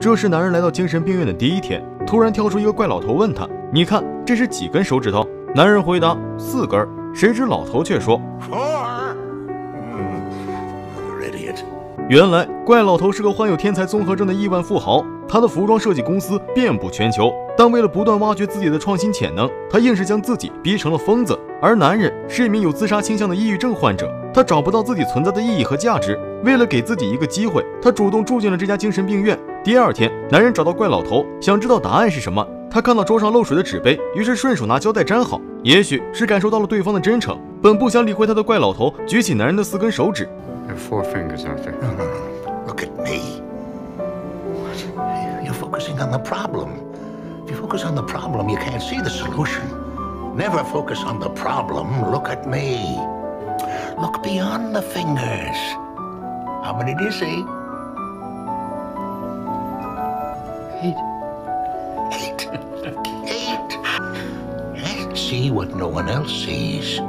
这时，男人来到精神病院的第一天，突然跳出一个怪老头，问他：“你看，这是几根手指头？”男人回答：“4根。”谁知老头却说：“原来怪老头是个患有天才综合症的亿万富豪，他的服装设计公司遍布全球，但为了不断挖掘自己的创新潜能，他硬是将自己逼成了疯子。而男人是一名有自杀倾向的抑郁症患者，他找不到自己存在的意义和价值。为了给自己一个机会，他主动住进了这家精神病院。第二天，男人找到怪老头，想知道答案是什么。他看到桌上漏水的纸杯，于是顺手拿胶带粘好。也许是感受到了对方的真诚，本不想理会他的怪老头举起男人的4根手指。There are 4 fingers, aren't there? No. Look at me. What? You're focusing on the problem. If you focus on the problem, you can't see the solution. Never focus on the problem. Look at me. Look beyond the fingers. How many do you see? 8. 8. 8. Yes, see what no one else sees.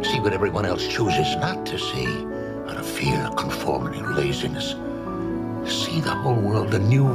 See what everyone else chooses not to see. Out of fear, conformity, laziness. See the whole world anew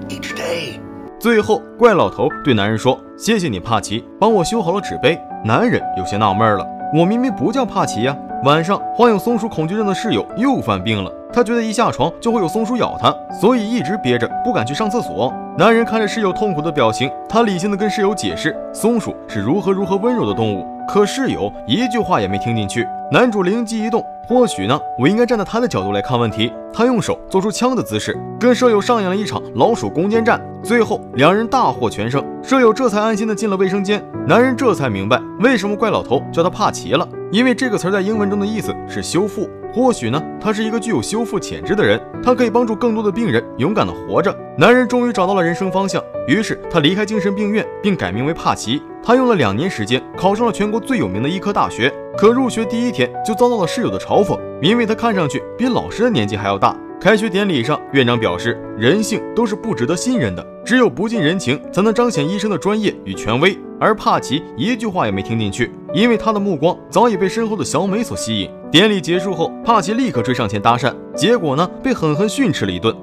each day. 最后，怪老头对男人说：“谢谢你，帕奇，帮我修好了纸杯。”男人有些纳闷了，我明明不叫帕奇呀。晚上，患有松鼠恐惧症的室友又犯病了，他觉得一下床就会有松鼠咬他，所以一直憋着不敢去上厕所。男人看着室友痛苦的表情，他理性的跟室友解释松鼠是如何温柔的动物，可室友一句话也没听进去。男主灵机一动，或许呢，我应该站在他的角度来看问题。他用手做出枪的姿势，跟舍友上演了一场老鼠攻坚战。最后两人大获全胜，舍友这才安心的进了卫生间。男人这才明白为什么怪老头叫他帕奇了，因为这个词在英文中的意思是修复。或许呢，他是一个具有修复潜质的人，他可以帮助更多的病人勇敢的活着。男人终于找到了人生方向，于是他离开精神病院，并改名为帕奇。他用了2年时间考上了全国最有名的医科大学，可入学第一天就遭到了室友的嘲讽，因为他看上去比老师的年纪还要大。开学典礼上，院长表示人性都是不值得信任的，只有不近人情才能彰显医生的专业与权威。而帕奇一句话也没听进去，因为他的目光早已被身后的小美所吸引。典礼结束后，帕奇立刻追上前搭讪，结果呢，被狠狠训斥了一顿。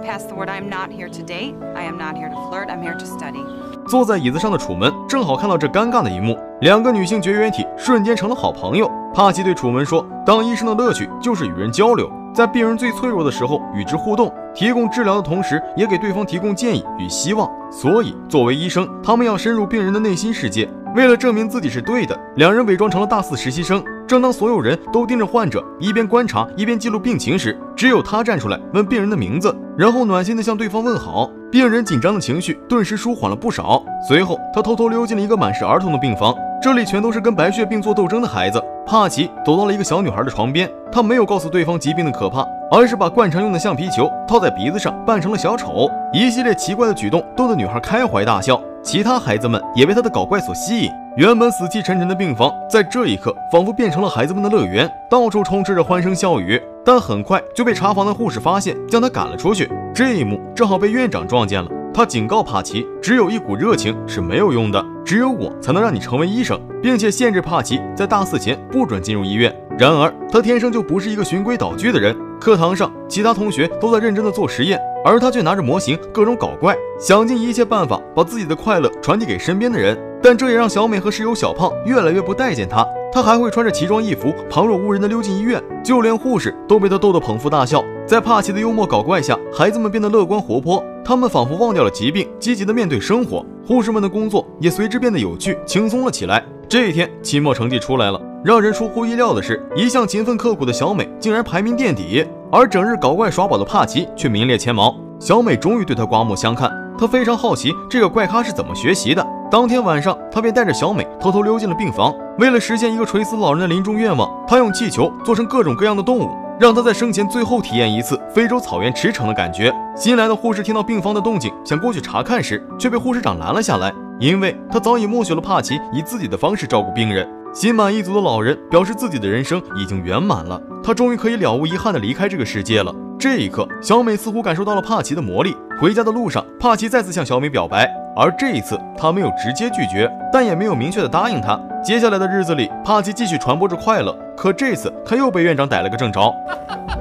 Pass the word. I am not here to date. I am not here to flirt. I'm here to study. 坐在椅子上的楚门正好看到这尴尬的一幕，两个女性绝缘体瞬间成了好朋友。帕奇对楚门说：“当医生的乐趣就是与人交流，在病人最脆弱的时候与之互动，提供治疗的同时，也给对方提供建议与希望。所以，作为医生，他们要深入病人的内心世界。”为了证明自己是对的，两人伪装成了大4实习生。正当所有人都盯着患者，一边观察一边记录病情时，只有他站出来问病人的名字，然后暖心地向对方问好。病人紧张的情绪顿时舒缓了不少。随后，他偷偷溜进了一个满是儿童的病房，这里全都是跟白血病做斗争的孩子。帕奇走到了一个小女孩的床边，他没有告诉对方疾病的可怕，而是把惯常用的橡皮球套在鼻子上，扮成了小丑。一系列奇怪的举动逗得女孩开怀大笑，其他孩子们也被他的搞怪所吸引。原本死气沉沉的病房，在这一刻仿佛变成了孩子们的乐园，到处充斥着欢声笑语。但很快就被查房的护士发现，将他赶了出去。这一幕正好被院长撞见了，他警告帕奇，只有一股热情是没有用的，只有我才能让你成为医生，并且限制帕奇在大4前不准进入医院。然而他天生就不是一个循规蹈矩的人，课堂上其他同学都在认真的做实验，而他却拿着模型各种搞怪，想尽一切办法把自己的快乐传递给身边的人。但这也让小美和室友小胖越来越不待见他，他还会穿着奇装异服旁若无人的溜进医院，就连护士都被他逗得捧腹大笑。在帕奇的幽默搞怪下，孩子们变得乐观活泼，他们仿佛忘掉了疾病，积极的面对生活。护士们的工作也随之变得有趣轻松了起来。这一天期末成绩出来了，让人出乎意料的是，一向勤奋刻苦的小美竟然排名垫底，而整日搞怪耍宝的帕奇却名列前茅。小美终于对他刮目相看，她非常好奇这个怪咖是怎么学习的。当天晚上，他便带着小美偷偷溜进了病房。为了实现一个垂死老人的临终愿望，他用气球做成各种各样的动物，让他在生前最后体验一次非洲草原驰骋的感觉。新来的护士听到病房的动静，想过去查看时，却被护士长拦了下来，因为他早已默许了帕奇以自己的方式照顾病人。心满意足的老人表示自己的人生已经圆满了，他终于可以了无遗憾地离开这个世界了。这一刻，小美似乎感受到了帕奇的魔力。回家的路上，帕奇再次向小美表白，而这一次他没有直接拒绝，但也没有明确的答应她。接下来的日子里，帕奇继续传播着快乐，可这次他又被院长逮了个正着。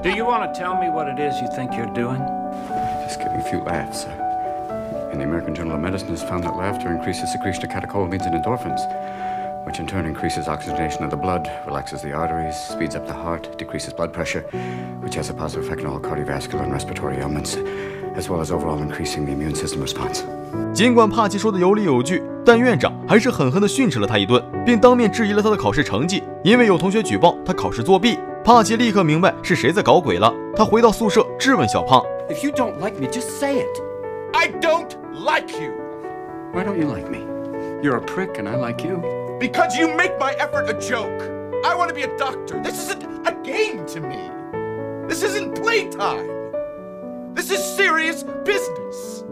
Do you want to tell me what it is you think you're doing? Just getting a few laughs. And the American Journal of Medicine has found that laughter increases secretion of catecholamines and endorphins, which in turn increases oxygenation of the blood, relaxes the arteries, speeds up the heart, decreases blood pressure, which has a positive effect on all cardiovascular and respiratory ailments, as well as overall increasing the immune system response. 尽管帕奇说的有理有据，但院长还是狠狠地训斥了他一顿，并当面质疑了他的考试成绩，因为有同学举报他考试作弊。帕奇立刻明白是谁在搞鬼了，他回到宿舍质问小胖 If you don't like me, just say it. I don't like you. Why don't you like me? You're a prick and I like you. Because you make my effort a joke. I want to be a doctor. This isn't a game to me. This isn't playtime. This is serious business.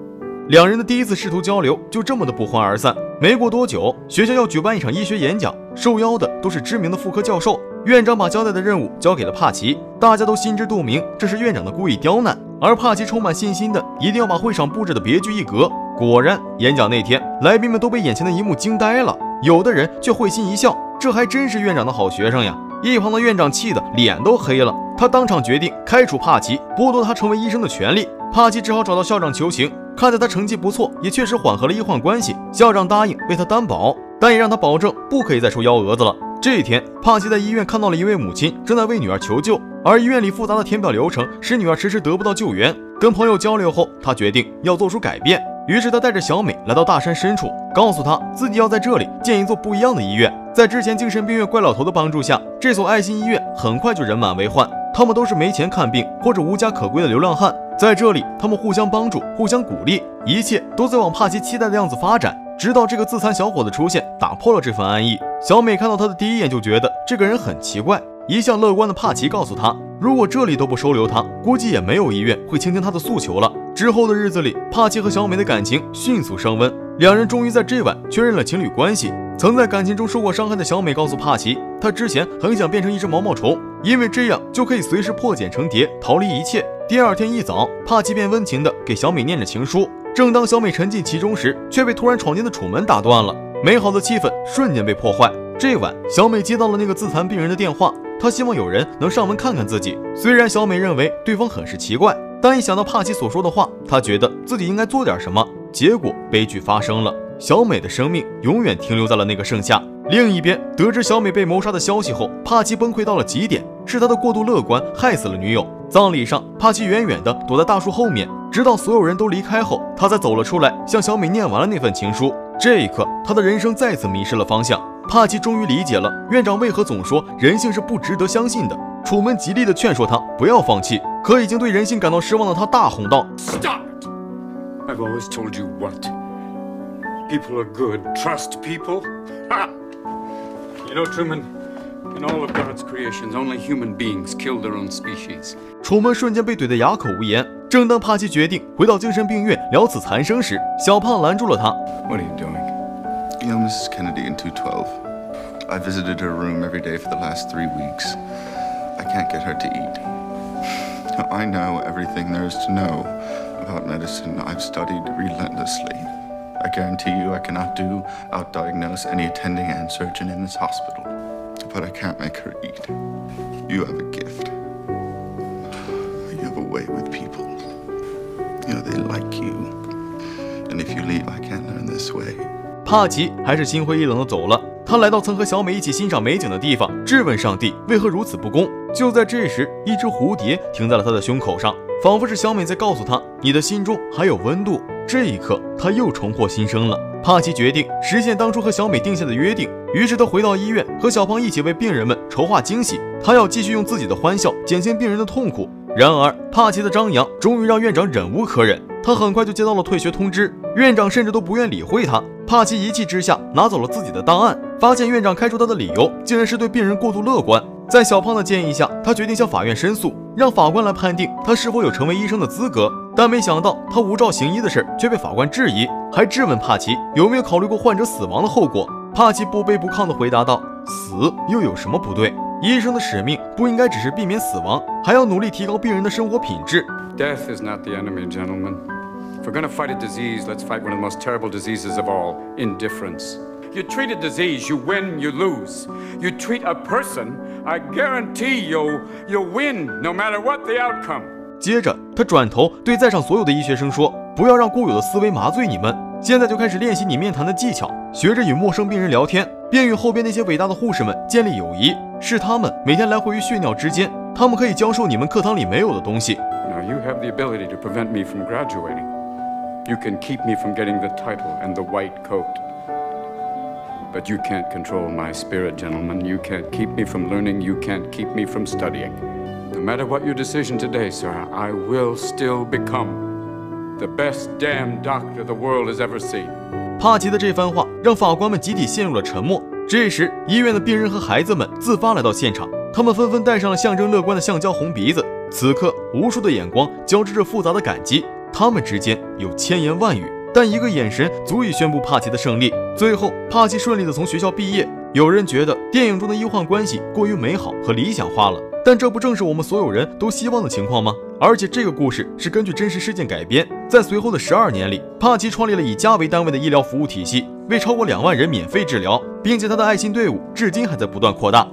两人的第一次试图交流就这么的不欢而散。没过多久，学校要举办一场医学演讲，受邀的都是知名的妇科教授。院长把交代的任务交给了帕奇，大家都心知肚明，这是院长的故意刁难。而帕奇充满信心的一定要把会场布置的别具一格。果然，演讲那天，来宾们都被眼前的一幕惊呆了，有的人却会心一笑，这还真是院长的好学生呀。一旁的院长气得脸都黑了，他当场决定开除帕奇，剥夺他成为医生的权利。帕奇只好找到校长求情，看在他成绩不错，也确实缓和了医患关系，校长答应为他担保，但也让他保证不可以再收幺蛾子了。这一天，帕奇在医院看到了一位母亲正在为女儿求救，而医院里复杂的填表流程使女儿迟迟得不到救援。跟朋友交流后，他决定要做出改变，于是他带着小美来到大山深处，告诉她自己要在这里建一座不一样的医院。在之前精神病院怪老头的帮助下，这所爱心医院很快就人满为患。他们都是没钱看病或者无家可归的流浪汉，在这里他们互相帮助，互相鼓励，一切都在往帕奇期待的样子发展。直到这个自残小伙的出现，打破了这份安逸。小美看到他的第一眼就觉得这个人很奇怪。一向乐观的帕奇告诉他，如果这里都不收留他，估计也没有医院会倾听他的诉求了。之后的日子里，帕奇和小美的感情迅速升温，两人终于在这晚确认了情侣关系。曾在感情中受过伤害的小美告诉帕奇，她之前很想变成一只毛毛虫，因为这样就可以随时破茧成蝶，逃离一切。第二天一早，帕奇便温情地给小美念着情书。正当小美沉浸其中时，却被突然闯进的楚门打断了，美好的气氛瞬间被破坏。这晚，小美接到了那个自残病人的电话，她希望有人能上门看看自己。虽然小美认为对方很是奇怪，但一想到帕奇所说的话，她觉得自己应该做点什么。结果悲剧发生了，小美的生命永远停留在了那个盛夏。另一边，得知小美被谋杀的消息后，帕奇崩溃到了极点，是他的过度乐观害死了女友。葬礼上，帕奇远远地躲在大树后面，直到所有人都离开后，他才走了出来，向小美念完了那份情书。这一刻，他的人生再次迷失了方向。帕奇终于理解了院长为何总说人性是不值得相信的。楚门极力地劝说他不要放弃，可已经对人性感到失望的他大吼道 Stop it! I've always told you what? People are good. Trust people? Ha! You know, Truman, in all of God's creations, only human beings kill their own species. 楚门瞬间被怼得哑口无言。正当帕奇决定回到精神病院了此残生时，小胖拦住了他。What are you doing? You know Mrs. Kennedy in 212. I visited her room every day for the last 3 weeks. I can't get her to eat. Now, I know everything there is to know about medicine. I've studied relentlessly. I guarantee you I cannot outdiagnose any attending and surgeon in this hospital. But I can't make her eat. You have a gift. You have a way with people. You know, they like you. And if you leave, I can't learn this way. 帕奇还是心灰意冷地走了。他来到曾和小美一起欣赏美景的地方，质问上帝为何如此不公。就在这时，一只蝴蝶停在了他的胸口上，仿佛是小美在告诉他，你的心中还有温度。这一刻，他又重获新生了。帕奇决定实现当初和小美定下的约定，于是他回到医院，和小胖一起为病人们筹划惊喜。他要继续用自己的欢笑减轻病人的痛苦。然而，帕奇的张扬终于让院长忍无可忍，他很快就接到了退学通知，院长甚至都不愿理会他。帕奇一气之下拿走了自己的档案，发现院长开除他的理由竟然是对病人过度乐观。在小胖的建议下，他决定向法院申诉，让法官来判定他是否有成为医生的资格。但没想到他无照行医的事却被法官质疑，还质问帕奇有没有考虑过患者死亡的后果。帕奇不卑不亢地回答道：死又有什么不对？医生的使命不应该只是避免死亡，还要努力提高病人的生活品质。 Death is not the enemy, gentlemen. If we're going to fight a disease, let's fight one of the most terrible diseases of all, indifference. You treat a disease, you win, you lose. You treat a person, I guarantee you'll win, no matter what the outcome. 接着，他转头对在场所有的医学生说：“不要让固有的思维麻醉你们，现在就开始练习你面谈的技巧，学着与陌生病人聊天，并与后边那些伟大的护士们建立友谊。是他们每天来回于血尿之间，他们可以教授你们课堂里没有的东西。” Now you have the ability to prevent me from graduating. You can keep me from getting the title and the white coat. But you can't control my spirit, gentlemen. You can't keep me from learning. You can't keep me from studying. No matter what your decision today, sir, I will still become the best damn doctor the world has ever seen. 帕奇的这番话让法官们集体陷入了沉默。这时，医院的病人和孩子们自发来到现场，他们纷纷戴上了象征乐观的橡胶红鼻子。此刻，无数的眼光交织着复杂的感激，他们之间有千言万语。但一个眼神足以宣布帕奇的胜利。最后，帕奇顺利地从学校毕业。有人觉得电影中的医患关系过于美好和理想化了，但这不正是我们所有人都希望的情况吗？而且这个故事是根据真实事件改编。在随后的12年里，帕奇创立了以家为单位的医疗服务体系，为超过2万人免费治疗，并且他的爱心队伍至今还在不断扩大。